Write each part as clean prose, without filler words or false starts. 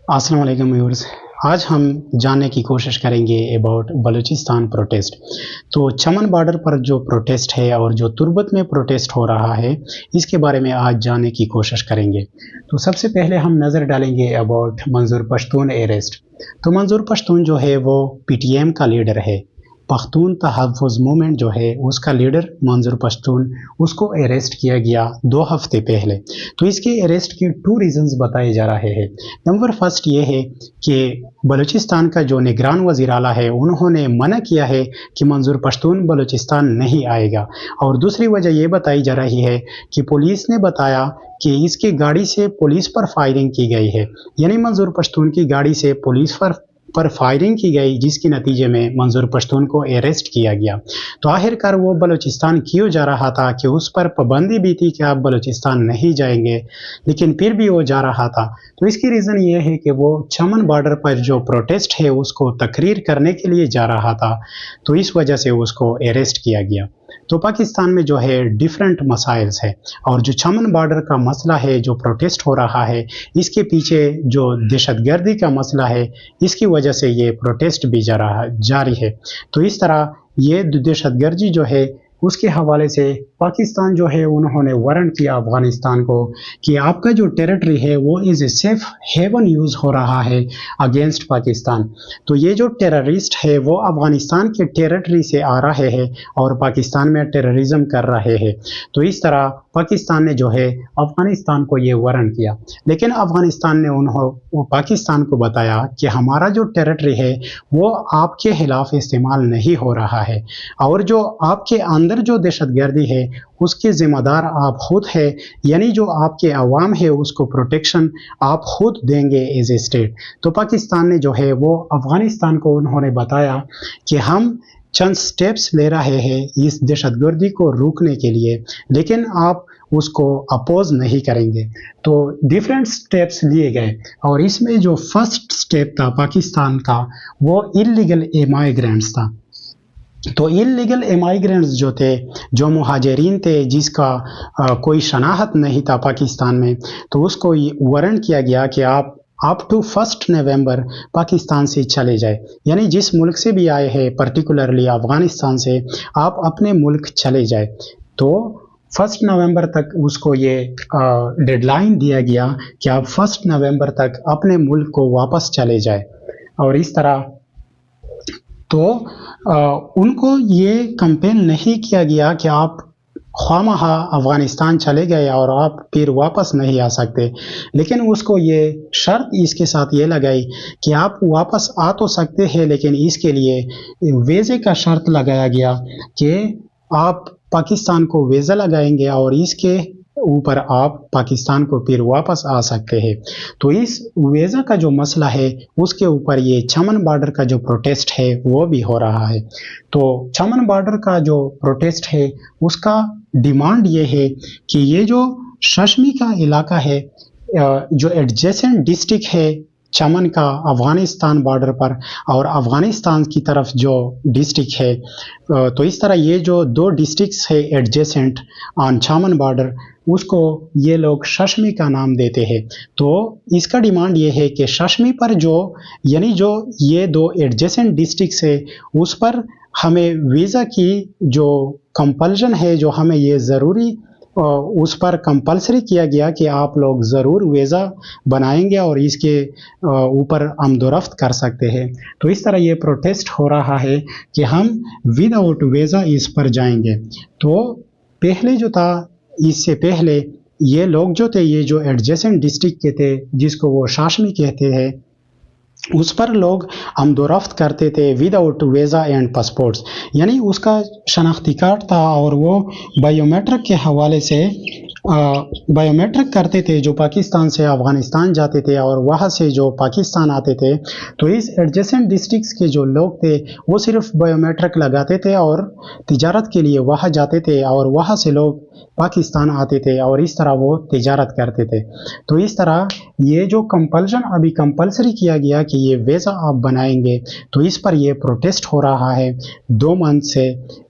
अस्सलाम वालेकुम व्यूअर्स। आज हम जानने की कोशिश करेंगे अबाउट बलूचिस्तान प्रोटेस्ट। तो चमन बॉर्डर पर जो प्रोटेस्ट है और जो तुर्बत में प्रोटेस्ट हो रहा है, इसके बारे में आज जानने की कोशिश करेंगे। तो सबसे पहले हम नज़र डालेंगे अबाउट मंजूर पश्तून अरेस्ट। तो मंजूर पश्तून जो है वो पीटीएम का लीडर है। पख्तून तहफ़्फ़ुज़ मूवमेंट जो है उसका लीडर मंजूर पश्तून, उसको अरेस्ट किया गया 2 हफ्ते पहले। तो इसके अरेस्ट की 2 रीज़न्स बताए जा रहे हैं। नंबर फर्स्ट ये है कि बलूचिस्तान का जो निगरान वज़ीर आला है उन्होंने मना किया है कि मंजूर पश्तून बलूचिस्तान नहीं आएगा। और दूसरी वजह ये बताई जा रही है कि पुलिस ने बताया कि इसकी गाड़ी से पुलिस पर फायरिंग की गई है, यानी मंजूर पश्तून की गाड़ी से पुलिस पर फायरिंग की गई, जिसके नतीजे में मंजूर पश्तून को अरेस्ट किया गया। तो आखिरकार वो बलूचिस्तान क्यों जा रहा था कि उस पर पाबंदी भी थी कि आप बलूचिस्तान नहीं जाएंगे, लेकिन फिर भी वो जा रहा था। तो इसकी रीज़न ये है कि वो चमन बॉर्डर पर जो प्रोटेस्ट है उसको तकरीर करने के लिए जा रहा था, तो इस वजह से उसको अरेस्ट किया गया। तो पाकिस्तान में जो है डिफरेंट मसाइल्स है, और जो चमन बॉर्डर का मसला है, जो प्रोटेस्ट हो रहा है, इसके पीछे जो दहशतगर्दी का मसला है, इसकी वजह से ये प्रोटेस्ट भी जारी है। तो इस तरह ये दहशतगर्दी जो है उसके हवाले से पाकिस्तान जो है उन्होंने वारंट किया अफगानिस्तान को कि आपका जो टेरिटरी है वो is a safe haven use हो रहा है अगेंस्ट पाकिस्तान। तो ये जो टेररिस्ट है वो अफगानिस्तान के टेरिटरी से आ रहे हैं और पाकिस्तान में टेररिज्म कर रहे हैं। तो इस तरह पाकिस्तान ने जो है अफगानिस्तान को ये वारंट किया, लेकिन अफगानिस्तान ने पाकिस्तान को बताया कि हमारा जो टेरिटरी है वो आपके खिलाफ इस्तेमाल नहीं हो रहा है, और जो आपके अंदर जो दहशतगर्दी है उसके ज़िम्मेदार आप खुद है, यानी जो आपके अवाम है उसको प्रोटेक्शन आप खुद देंगे एज ए स्टेट। तो पाकिस्तान ने जो है वो अफगानिस्तान को उन्होंने बताया कि हम चंद स्टेप्स ले रहे हैं इस दहशतगर्दी को रोकने के लिए, लेकिन आप उसको अपोज नहीं करेंगे। तो डिफरेंट स्टेप्स लिए गए, और इसमें जो फर्स्ट स्टेप था पाकिस्तान का वो इल्लीगल इमाइग्रेंट्स था। तो इल्लीगल इमाइग्रेंट्स जो थे, जो मुहाजिरीन थे जिसका कोई शनाख्त नहीं था पाकिस्तान में, तो उसको वारंट किया गया कि आप अप टू 1 नवंबर पाकिस्तान से चले जाए, यानी जिस मुल्क से भी आए हैं, पर्टिकुलरली अफगानिस्तान से, आप अपने मुल्क चले जाए। तो 1 नवंबर तक उसको ये डेडलाइन दिया गया कि आप 1 नवंबर तक अपने मुल्क को वापस चले जाए। और इस तरह तो उनको ये कंपेल नहीं किया गया कि आप ख्वामखा अफ़गानिस्तान चले गए और आप फिर वापस नहीं आ सकते, लेकिन उसको ये शर्त इसके साथ ये लगाई कि आप वापस आ तो सकते हैं, लेकिन इसके लिए वीज़े का शर्त लगाया गया कि आप पाकिस्तान को वीज़ा लगाएंगे और इसके ऊपर आप पाकिस्तान को फिर वापस आ सकते हैं। तो इस वीज़ा का जो मसला है उसके ऊपर ये चमन बॉर्डर का जो प्रोटेस्ट है वो भी हो रहा है। तो चमन बॉर्डर का जो प्रोटेस्ट है उसका डिमांड ये है कि ये जो शशमी का इलाका है, जो एडजेसेंट डिस्ट्रिक्ट है चमन का अफ़गानिस्तान बॉर्डर पर, और अफ़गानिस्तान की तरफ जो डिस्ट्रिक्ट है, तो इस तरह ये जो 2 डिस्ट्रिक्ट्स है एडजेसेंट ऑन चमन बॉर्डर, उसको ये लोग शशमी का नाम देते हैं। तो इसका डिमांड ये है कि शशमी पर जो, यानी जो ये 2 एडजेसेंट डिस्ट्रिक्ट्स है उस पर हमें वीज़ा की जो कंपल्शन है, जो हमें ये ज़रूरी उस पर कंपल्सरी किया गया कि आप लोग ज़रूर वीज़ा बनाएंगे और इसके ऊपर आमदोरफ्त कर सकते हैं। तो इस तरह ये प्रोटेस्ट हो रहा है कि हम विदाउट वीज़ा इस पर जाएंगे। तो पहले जो था, इससे पहले ये लोग जो थे, ये जो एडजेसेंट डिस्ट्रिक्ट के थे जिसको वो शाशमी कहते हैं, उस पर लोग आमदोरफ्त करते थे विदाउट वीज़ा एंड पासपोर्ट्स, यानी उसका शनाख्ती कार्ड था और वो बायोमेट्रिक के हवाले से बायोमेट्रिक करते थे, जो पाकिस्तान से अफ़गानिस्तान जाते थे और वहाँ से जो पाकिस्तान आते थे। तो इस एडजेसेंट डिस्ट्रिक्ट्स के जो लोग थे वो सिर्फ बायोमेट्रिक लगाते थे और तिजारत के लिए वहाँ जाते थे, और वहाँ से लोग पाकिस्तान आते थे और इस तरह वो तिजारत करते थे। तो इस तरह ये जो कंपल्शन अभी कंपल्सरी किया गया कि ये वीज़ा आप बनाएंगे, तो इस पर ये प्रोटेस्ट हो रहा है 2 मंथ से,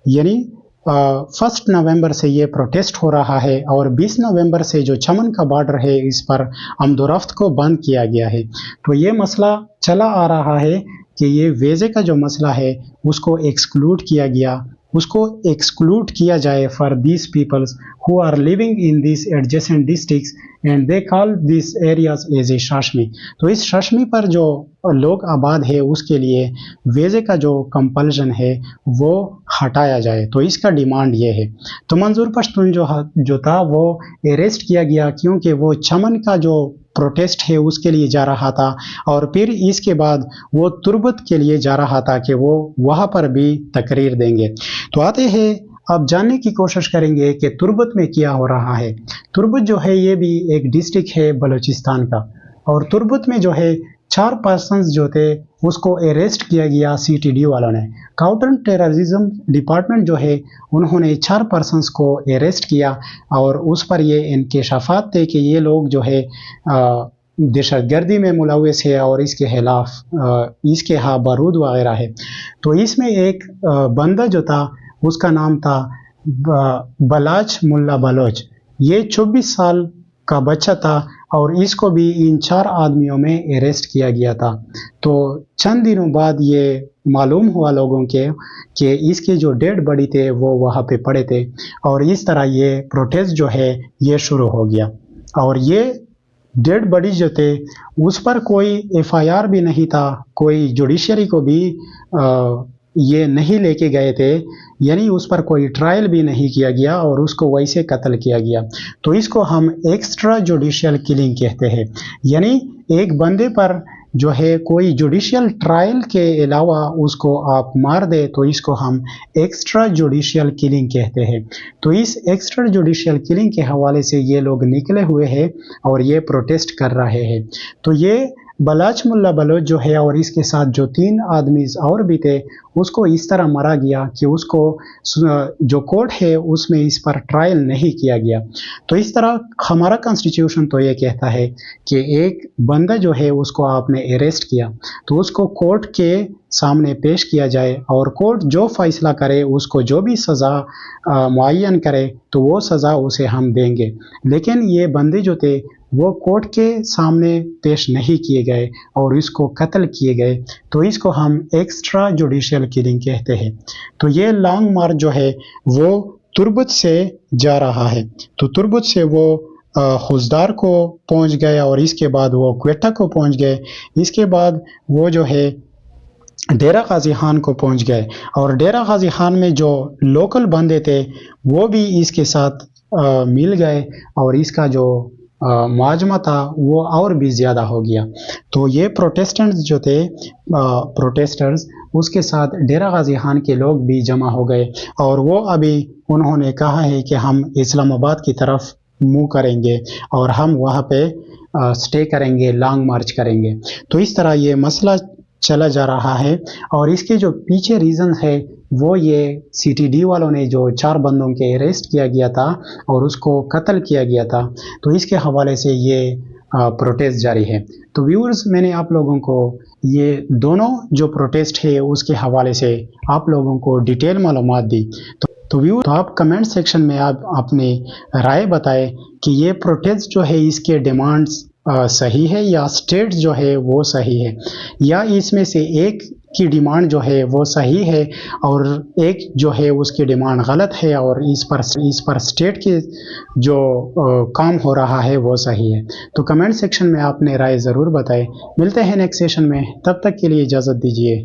यानी 1 नवंबर से ये प्रोटेस्ट हो रहा है और 20 नवंबर से जो चमन का बॉर्डर है इस पर आमदोरफ्त को बंद किया गया है। तो ये मसला चला आ रहा है कि ये वीज़े का जो मसला है उसको एक्सक्लूड किया गया, उसको एक्सक्लूड किया जाए for these peoples who are living in this adjacent districts and they call this areas as a शाशमी। तो इस शाशमी पर जो लोग आबाद है उसके लिए वीज़े का जो कंपल्शन है वो हटाया जाए, तो इसका डिमांड ये है। तो मंजूर पश्तून जो था वो अरेस्ट किया गया क्योंकि वो चमन का जो प्रोटेस्ट है उसके लिए जा रहा था और फिर इसके बाद वो तुर्बत के लिए जा रहा था कि वो वहाँ पर भी तकरीर देंगे। तो आते हैं अब जानने की कोशिश करेंगे कि तुर्बत में क्या हो रहा है। तुर्बत जो है ये भी एक डिस्ट्रिक्ट है बलूचिस्तान का और तुर्बत में जो है 4 पर्सन्स जो थे उसको अरेस्ट किया गया CTD वालों ने। काउंटर टेररिज्म डिपार्टमेंट जो है उन्होंने 4 पर्सन्स को अरेस्ट किया और उस पर ये इंकशाफात थे कि ये लोग जो है दहशतगर्दी में मुलव्वस है और इसके खिलाफ इसके हाँ बारूद वगैरह है। तो इसमें एक बंदा जो था उसका नाम था बलाच मुल्ला बलोच। ये 24 साल का बच्चा था और इसको भी इन 4 आदमियों में अरेस्ट किया गया था। तो चंद दिनों बाद ये मालूम हुआ लोगों के कि इसके जो डेड बॉडी थे वो वहाँ पे पड़े थे और इस तरह ये प्रोटेस्ट जो है ये शुरू हो गया। और ये डेड बॉडी जो थे उस पर कोई FIR भी नहीं था, कोई जुडिशरी को भी ये नहीं लेके गए थे, यानी उस पर कोई ट्रायल भी नहीं किया गया और उसको वैसे कत्ल किया गया। तो इसको हम एक्स्ट्रा जुडिशियल किलिंग कहते हैं, यानी एक बंदे पर जो है कोई जुडिशियल ट्रायल के अलावा उसको आप मार दे तो इसको हम एक्स्ट्रा जुडिशियल किलिंग कहते हैं। तो इस एक्स्ट्रा जुडिशियल किलिंग के हवाले से ये लोग निकले हुए हैं और ये प्रोटेस्ट कर रहे हैं। तो ये बलाच मुल्ला बलोच जो है और इसके साथ जो 3 आदमी और भी थे उसको इस तरह मारा गया कि उसको जो कोर्ट है उसमें इस पर ट्रायल नहीं किया गया। तो इस तरह हमारा कॉन्स्टिट्यूशन तो ये कहता है कि एक बंदा जो है उसको आपने अरेस्ट किया तो उसको कोर्ट के सामने पेश किया जाए और कोर्ट जो फैसला करे उसको जो भी सज़ा मुअय्यन करे तो वो सज़ा उसे हम देंगे। लेकिन ये बंदे जो थे वो कोर्ट के सामने पेश नहीं किए गए और इसको कत्ल किए गए, तो इसको हम एक्स्ट्रा जुडिशियल किलिंग कहते हैं। तो ये लॉन्ग मार्च जो है वो तुर्बत से जा रहा है। तो तुर्बत से वो खुजदार को पहुंच गए और इसके बाद वो क्वेटा को पहुंच गए। इसके बाद वो जो है डेरा गाजी खान को पहुंच गए और डेरा गाजी खान में जो लोकल बंदे थे वो भी इसके साथ मिल गए और इसका जो मुआजमा था वो और भी ज़्यादा हो गया। तो ये प्रोटेस्टेंट्स जो थे प्रोटेस्टर्स उसके साथ डेरा गाजी खान के लोग भी जमा हो गए और वो अभी उन्होंने कहा है कि हम इस्लामाबाद की तरफ मुँह करेंगे और हम वहाँ पे स्टे करेंगे, लॉन्ग मार्च करेंगे। तो इस तरह ये मसला चला जा रहा है और इसके जो पीछे रीज़न है वो ये CTD वालों ने जो 4 बंदों के अरेस्ट किया गया था और उसको कत्ल किया गया था, तो इसके हवाले से ये प्रोटेस्ट जारी है। तो व्यूअर्स मैंने आप लोगों को ये दोनों जो प्रोटेस्ट है उसके हवाले से आप लोगों को डिटेल मालूमात दी। तो व्यूअर्स आप कमेंट सेक्शन में आप अपनी राय बताएं कि ये प्रोटेस्ट जो है इसके डिमांड्स सही है या स्टेट जो है वो सही है, या इसमें से एक की डिमांड जो है वो सही है और एक जो है उसकी डिमांड गलत है और इस पर स्टेट के जो काम हो रहा है वो सही है। तो कमेंट सेक्शन में आपने राय ज़रूर बताएं। मिलते हैं नेक्स्ट सेशन में, तब तक के लिए इजाज़त दीजिए।